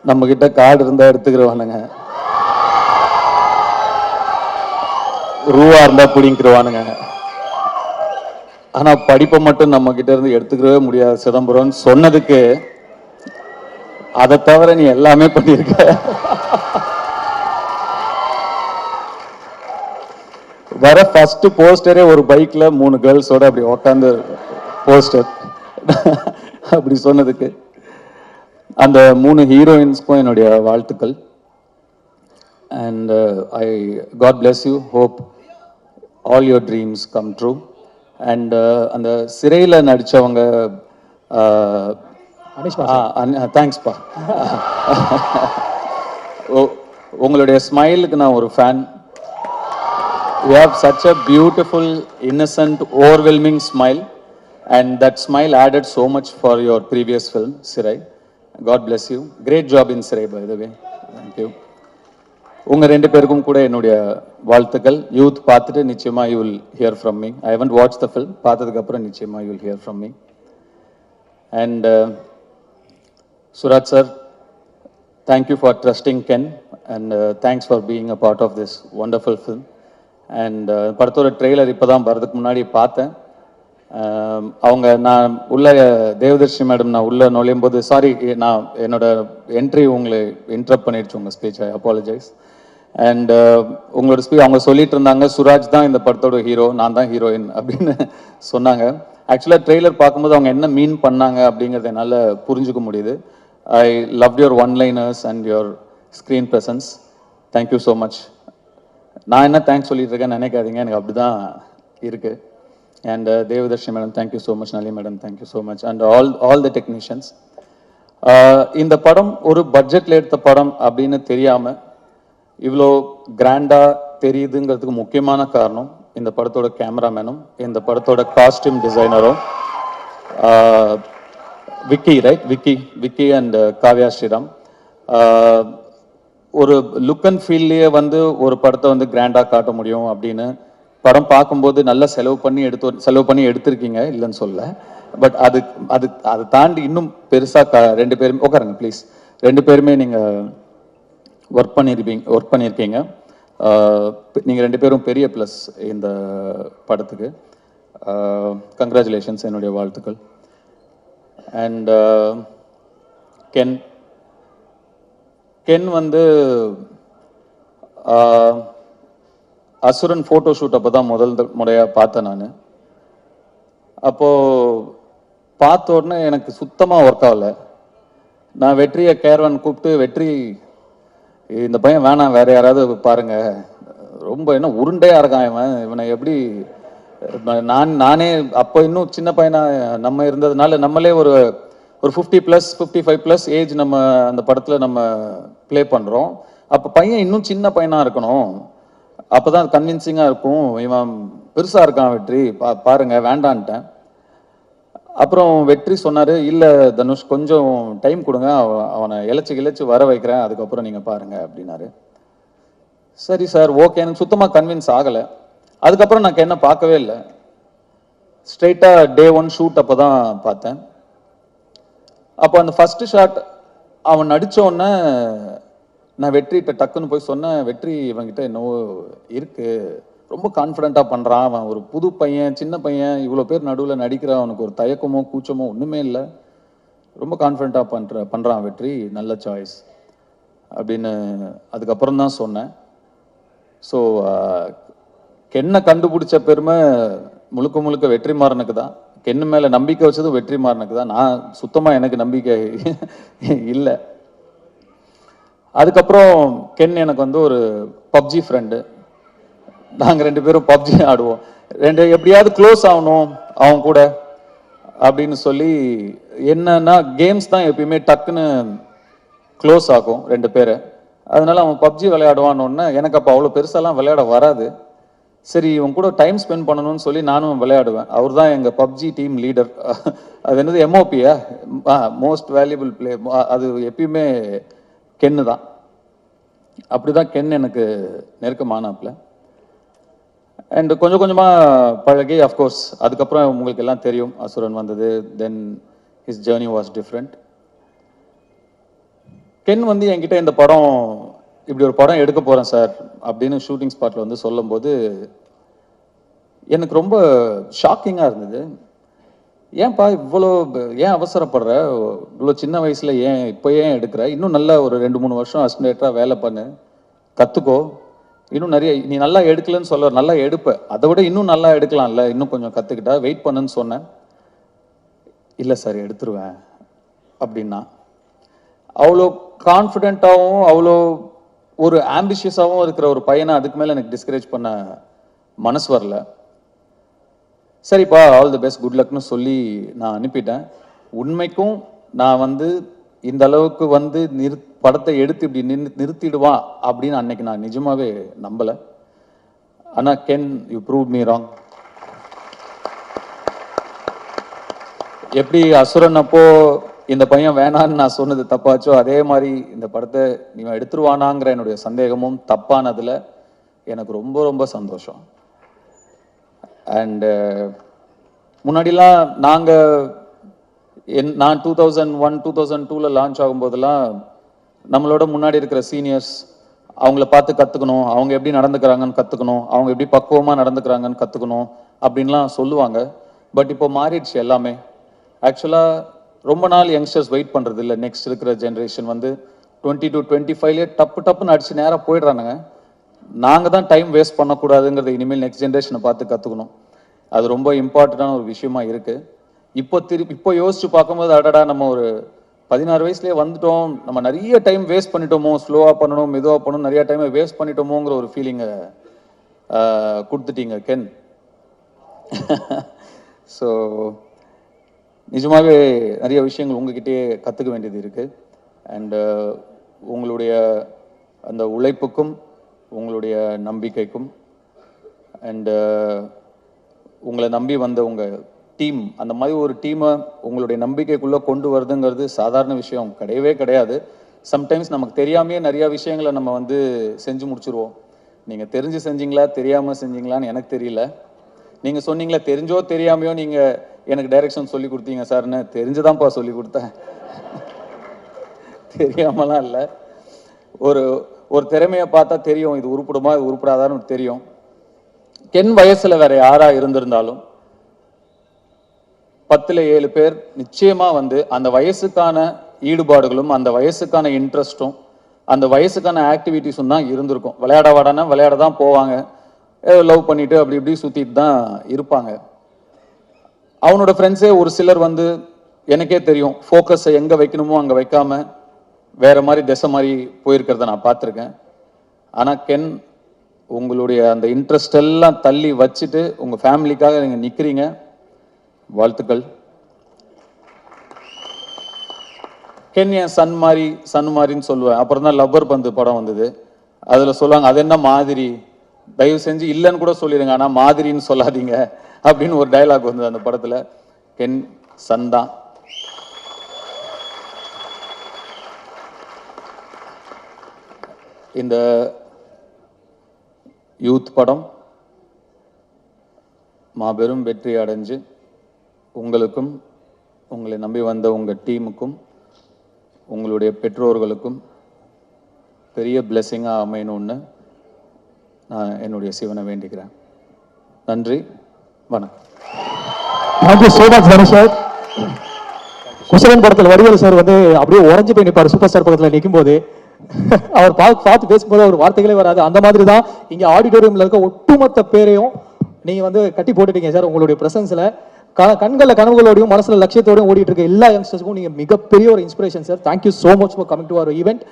நம்ம கிட்ட கார்டு இருந்தா எடுத்துக்கிறவானுங்க, ரூவா இருந்தா பிடிங்கிருவானுங்க. ஆனா படிப்பை மட்டும் நம்ம கிட்ட இருந்து எடுத்துக்கவே முடியாது சிதம்பரம் சொன்னதுக்கு, அதை தவிர நீ எல்லாமே பண்ணியிருக்க. வர ஃபர்ஸ்ட் போஸ்டரே ஒரு பைக்ல 3 கேர்ள்ஸோட அப்படி உட்காந்து போஸ்டர் அப்படி சொன்னதுக்கு அந்த 3 ஹீரோயின்ஸ்க்கும் என்னுடைய வாழ்த்துக்கள். And I god bless you, hope all your dreams come true. And அந்த சிறையில் நடித்தவங்க, தேங்க்ஸ்ப்பா. உங்களுடைய ஸ்மைலுக்கு நான் ஒரு fan. You have such a beautiful, innocent, overwhelming smile, and that smile added so much for your previous film, Sirai. God bless you. Great job in Sirai, by the way. Thank you. உங்க ரெண்டு பேருக்கும் கூட என்னுடைய வாழ்த்துக்கள். Youth பார்த்துட்டு நிச்சயமா you will hear from me. I haven't watched the film. பார்த்ததுக்கு அப்புறம் நிச்சயமா you will hear from me. And Suraj sir, thank you for trusting Ken, and thanks for being a part of this wonderful film. And படத்தோட trailer இப்போ தான் வரதுக்கு முன்னாடி பார்த்தேன். அவங்க நான் உள்ள தேவதர்ஷி மேடம் நான் உள்ளே நுழையும் போது, சாரி நான் என்னோட என்ட்ரி உங்களை இன்டரப்ட் பண்ணிடுச்சு உங்கள் ஸ்பீச், ஐ அப்பாலஜைஸ். அண்ட் உங்களோட ஸ்பீச் அவங்க சொல்லிட்டு இருந்தாங்க, சுராஜ் தான் இந்த படத்தோட ஹீரோ, நான் தான் ஹீரோயின் அப்படின்னு சொன்னாங்க. ஆக்சுவலாக ட்ரெய்லர் பார்க்கும்போது அவங்க என்ன மீன் பண்ணாங்க அப்படிங்கிறத என்னால் புரிஞ்சுக்க முடியுது. I love your one-liners and your screen presence. Thank you so much. நான் என்ன தேங்க்ஸ் சொல்லிட்டு இருக்கேன்னு நினைக்காதீங்க, எனக்கு அப்படி தான் இருக்குது. And Devadarshi madam thank you so much, Nali madam thank you so much, and all the technicians. இந்த படம் ஒரு பட்ஜெட்டில் எடுத்த படம் அப்படின்னு தெரியாமல் இவ்வளோ கிராண்டாக தெரியுதுங்கிறதுக்கு முக்கியமான காரணம் இந்த படத்தோட கேமராமேனும் இந்த படத்தோட காஸ்டியூம் டிசைனரும் விக்கி, ரைட்? விக்கி அண்ட் காவ்யா ஸ்ரீராம். ஒரு லுக் அண்ட் ஃபீல்லையே வந்து ஒரு படத்தை வந்து கிராண்டாக காட்ட முடியும் அப்படின்னு படம் பார்க்கும்போது நல்லா செலவு பண்ணி எடுத்திருக்கீங்க, இல்லைன்னு சொல்ல. பட் அதை தாண்டி இன்னும் பெருசாக ரெண்டு பேருமே உட்காருங்க ப்ளீஸ், ரெண்டு பேருமே நீங்கள் ஒர்க் பண்ணியிருக்கீங்க. நீங்கள் ரெண்டு பேரும் பெரிய ப்ளஸ் இந்த படத்துக்கு. கங்க்ராச்சுலேஷன்ஸ், என்னுடைய வாழ்த்துக்கள். அண்ட் கென் வந்து அசுரன் ஃபோட்டோ ஷூட் அப்போ தான் முதல் முறையாக பார்த்தேன் நான். அப்போது பார்த்த உடனே எனக்கு சுத்தமாக ஒர்க் ஆகலை. நான் வெற்றியை கேரவன் கூப்பிட்டு, வெற்றி இந்த பையன் வேணாம், வேறு யாராவது பாருங்க, ரொம்ப என்ன உருண்டையாக இருக்கான் இவனை எப்படி. நானே அப்போ இன்னும் சின்ன பையனாக நம்ம இருந்ததுனால நம்மளே ஒரு 50+, 55+ ஏஜ் நம்ம அந்த படத்தில் நம்ம ப்ளே பண்ணுறோம். அப்போ பையன் இன்னும் சின்ன பையனாக இருக்கணும், அப்போ தான் கன்வின்சிங்காக இருக்கும். இவன் பெருசாக இருக்கான் வெற்றி, பாருங்க, வேண்டான்ட்டேன். அப்புறம் வெற்றி சொன்னார், இல்லை தனுஷ் கொஞ்சம் டைம் கொடுங்க, அவனை இழைச்சி வர வைக்கிறேன், அதுக்கப்புறம் நீங்கள் பாருங்க அப்படின்னாரு. சரி சார், ஓகே. எனக்கு சுத்தமாக கன்வின்ஸ் ஆகலை. அதுக்கப்புறம் நான் என்ன பார்க்கவே இல்லை. ஸ்ட்ரெயிட்டாக Day 1 ஷூட் அப்போ தான் பார்த்தேன். அப்போ அந்த ஃபர்ஸ்ட் ஷாட் அவன் நடித்தோடனே நான் வெற்றிகிட்ட டக்குன்னு போய் சொன்னேன், வெற்றி இவன்கிட்ட என்னவோ இருக்குது, ரொம்ப கான்ஃபிடென்ட்டாக பண்ணுறான், அவன் ஒரு புது பையன், சின்ன பையன், இவ்வளோ பேர் நடுவில் நடிக்கிறான், அவனுக்கு ஒரு தயக்கமோ கூச்சமோ ஒன்றுமே இல்லை, ரொம்ப கான்ஃபிடென்ட்டாக பண்ணுறான் வெற்றி, நல்ல சாய்ஸ் அப்படின்னு அதுக்கப்புறம் தான் சொன்னேன். ஸோ கென்னை கண்டுபிடிச்ச பெருமை முழுக்க வெற்றிமாறனுக்கு தான். கென்னு மேலே நம்பிக்கை வச்சதும் வெற்றிமாறனுக்கு தான். நான் சுத்தமாக எனக்கு நம்பிக்கை இல்லை. அதுக்கப்புறம் கென் எனக்கு வந்து ஒரு பப்ஜி ஃப்ரெண்டு. நாங்கள் ரெண்டு பேரும் பப்ஜி ஆடுவோம். எப்படியாவது க்ளோஸ் ஆகணும் அவன் கூட அப்படின்னு சொல்லி, என்னன்னா கேம்ஸ் தான் எப்பயுமே டக்குன்னு க்ளோஸ் ஆகும் ரெண்டு பேரை. அதனால அவன் பப்ஜி விளையாடுவான்னு, எனக்கு அப்போ அவ்வளோ பெருசாலாம் விளையாட வராது. சரி, இவன் கூட டைம் ஸ்பெண்ட் பண்ணணும்னு சொல்லி நானும் விளையாடுவேன். அவர் தான் எங்கள் பப்ஜி டீம் லீடர். அது என்னது, MOPயா, மோஸ்ட் வேல்யூபிள் பிளே, அது எப்பயுமே கென்னு தான். அப்படி தான் கென் எனக்கு நெருக்கமானாப்ல. அண்ட் கொஞ்சம் கொஞ்சமாக பழகி, அஃப்கோர்ஸ் அதுக்கப்புறம் உங்களுக்கு எல்லாம் தெரியும், அசுரன் வந்தது. Then his journey was different. Ken வந்து என்கிட்ட இந்த படம் இப்படி ஒரு படம் எடுக்க போகிறேன் சார் அப்படின்னு ஷூட்டிங் ஸ்பாட்டில் வந்து சொல்லும்போது எனக்கு ரொம்ப ஷாக்கிங்காக இருந்தது. ஏன்பா இவ்வளோ ஏன் அவசரப்படுற, இவ்வளோ சின்ன வயசில் ஏன் இப்போ ஏன் எடுக்கிற, இன்னும் நல்லா ஒரு 2-3 வருஷம் அசிஸ்டன்டேட்டராக வேலை பண்ணு, கற்றுக்கோ, இன்னும் நிறைய நீ நல்லா எடுக்கலன்னு சொல்ல, நல்லா எடுப்ப, அதை விட இன்னும் நல்லா எடுக்கலாம்ல, இன்னும் கொஞ்சம் கற்றுக்கிட்டா வெயிட் பண்ணுன்னு சொன்னேன். இல்லை சார் எடுத்துருவேன் அப்படின்னா. அவ்வளோ கான்ஃபிடென்ட்டாகவும் அவ்வளோ ஒரு ஆம்பிஷியஸாகவும் இருக்கிற ஒரு பையனை அதுக்கு மேலே எனக்கு டிஸ்கரேஜ் பண்ண மனசு வரல. சரிப்பா ஆல் தி பெஸ்ட் குட் லக்னு சொல்லி நான் அனுப்பிட்டேன். உண்மைக்கும் நான் வந்து இந்த அளவுக்கு வந்து படத்தை எடுத்து இப்படி நிறுத்திடுவான் அப்படின்னு அன்னைக்கு நான் நிஜமாவே நம்பலை. ஆனால் Ken you prove me wrong. எப்படி அசுரன் அப்போ இந்த பையன் வேணான்னு நான் சொன்னது தப்பாச்சோ, அதே மாதிரி இந்த படத்தை நீ எடுத்துருவானாங்கிற என்னுடைய சந்தேகமும் தப்பானதில் எனக்கு ரொம்ப ரொம்ப சந்தோஷம். அண்டு முன்னாடிலாம் நான் 2001-2002 லான்ச் ஆகும்போதெல்லாம் நம்மளோட முன்னாடி இருக்கிற சீனியர்ஸ் அவங்கள பார்த்து கற்றுக்கணும், அவங்க எப்படி நடந்துக்கிறாங்கன்னு கற்றுக்கணும், அவங்க எப்படி பக்குவமாக நடந்துக்கிறாங்கன்னு கற்றுக்கணும் அப்படின்லாம் சொல்லுவாங்க. பட் இப்போ மாறிடுச்சு எல்லாமே. ஆக்சுவலாக ரொம்ப நாள் யங்ஸ்டர்ஸ் வெயிட் பண்ணுறது இல்லை. நெக்ஸ்ட் இருக்கிற ஜென்ரேஷன் வந்து 20 to 25 டப்புன்னு அடிச்சு நேராக போயிடுறானுங்க. நாங்கள் தான் டைம் வேஸ்ட் பண்ணக்கூடாதுங்கிறது இனிமேல் நெக்ஸ்ட் ஜென்ரேஷனை பார்த்து கற்றுக்கணும். அது ரொம்ப இம்பார்ட்டண்டான ஒரு விஷயமா இருக்குது. இப்போ யோசிச்சு பார்க்கும்போது அடடா நம்ம ஒரு 16 வயசுலேயே வந்துட்டோம், நம்ம நிறைய டைம் வேஸ்ட் பண்ணிட்டோமோ, ஸ்லோவாக பண்ணணும் மெதுவாக பண்ணணும், நிறைய டைமை வேஸ்ட் பண்ணிட்டோமோங்கிற ஒரு ஃபீலிங்கை கொடுத்துட்டீங்க கென். ஸோ நிஜமாகவே நிறைய விஷயங்கள் உங்ககிட்டயே கற்றுக்க வேண்டியது இருக்குது. அண்டு உங்களுடைய அந்த உழைப்புக்கும் உங்களுடைய நம்பிக்கைக்கும் அண்டு உங்களை நம்பி வந்த உங்கள் டீம், அந்த மாதிரி ஒரு டீமை உங்களுடைய நம்பிக்கைக்குள்ளே கொண்டு வருதுங்கிறது சாதாரண விஷயம் கிடையவே கிடையாது. சம்டைம்ஸ் நமக்கு தெரியாமையே நிறையா விஷயங்களை நம்ம வந்து செஞ்சு முடிச்சுருவோம். நீங்கள் தெரிஞ்சு செஞ்சீங்களா தெரியாமல் செஞ்சீங்களான்னு எனக்கு தெரியல. நீங்கள் சொன்னீங்களா தெரிஞ்சோ தெரியாமையோ நீங்கள் எனக்கு டைரக்ஷன் சொல்லி கொடுத்தீங்க சார்னு. தெரிஞ்சுதான்ப்பா சொல்லி கொடுத்தேன், தெரியாமலாம் இல்லை. ஒரு திறமையை பார்த்தா தெரியும், இது உருப்படுமா இது உருப்படாதான்னு தெரியும். கென் வயசில் வேற யாராக இருந்திருந்தாலும் 10ல் 7 பேர் நிச்சயமாக வந்து அந்த வயசுக்கான ஈடுபாடுகளும் அந்த வயசுக்கான இன்ட்ரெஸ்ட்டும் அந்த வயசுக்கான ஆக்டிவிட்டிஸும் தான் இருந்திருக்கும். விளையாட தான் போவாங்க, லவ் பண்ணிட்டு அப்படி இப்படி சுற்றிட்டு தான் இருப்பாங்க. அவனோட ஃப்ரெண்ட்ஸே ஒரு சிலர் வந்து எனக்கே தெரியும் ஃபோக்கஸை எங்கே வைக்கணுமோ அங்கே வைக்காம வேற மாதிரி திசை மாதிரி போயிருக்கிறத நான் பார்த்துருக்கேன். ஆனால் கென் உங்களுடைய அந்த இன்ட்ரெஸ்ட் எல்லாம் தள்ளி வச்சுட்டு உங்கள் ஃபேமிலிக்காக நீங்கள் நிற்கிறீங்க. வாழ்த்துக்கள். கென் என் சன் மாதிரின்னு சொல்லுவேன். அப்புறம் தான் லப்பர் பந்து படம் வந்தது, அதில் சொல்லுவாங்க அது என்ன மாதிரி, தயவு செஞ்சு இல்லைன்னு கூட சொல்லிடுங்க ஆனால் மாதிரின்னு சொல்லாதீங்க அப்படின்னு ஒரு டைலாக் வந்தது அந்த படத்தில். கென் சன் தான். இந்த யூத் படம் மாபெரும் வெற்றி அடைஞ்சு உங்களுக்கும் உங்களை நம்பி வந்த உங்கள் டீமுக்கும் உங்களுடைய பெற்றோர்களுக்கும் பெரிய பிளெஸிங்காக அமையணும்னு நான் என்னுடைய சிவனை வேண்டிக்கிறேன். நன்றி, வணக்கம். Thank you so much Ganesh sir. Kuselan படத்தில் வடிவேலு சார் வந்து அப்படியே உறைஞ்சு போய் நிற்பார் சூப்பர் ஸ்டார் படத்தில் நிற்கும் போது. அவர் பார்த்து பேசும்போது அவர் வார்த்தைகளே வராது. அந்த மாதிரி தான் இங்கே ஆடிட்டோரியமில் இருக்க ஒட்டுமொத்த பேரையும் நீங்கள் வந்து கட்டி போட்டுட்டீங்க சார். உங்களுடைய ப்ரெசன்ஸில் கண்களில் கனவுகளோடையும் மனசில் லட்சியத்தோடையும் ஓடிட்டு இருக்க எல்லா யங்ஸ்டர்ஸ்க்கும் நீங்கள் மிகப்பெரிய ஒரு inspiration sir. Thank you so much for coming to our event.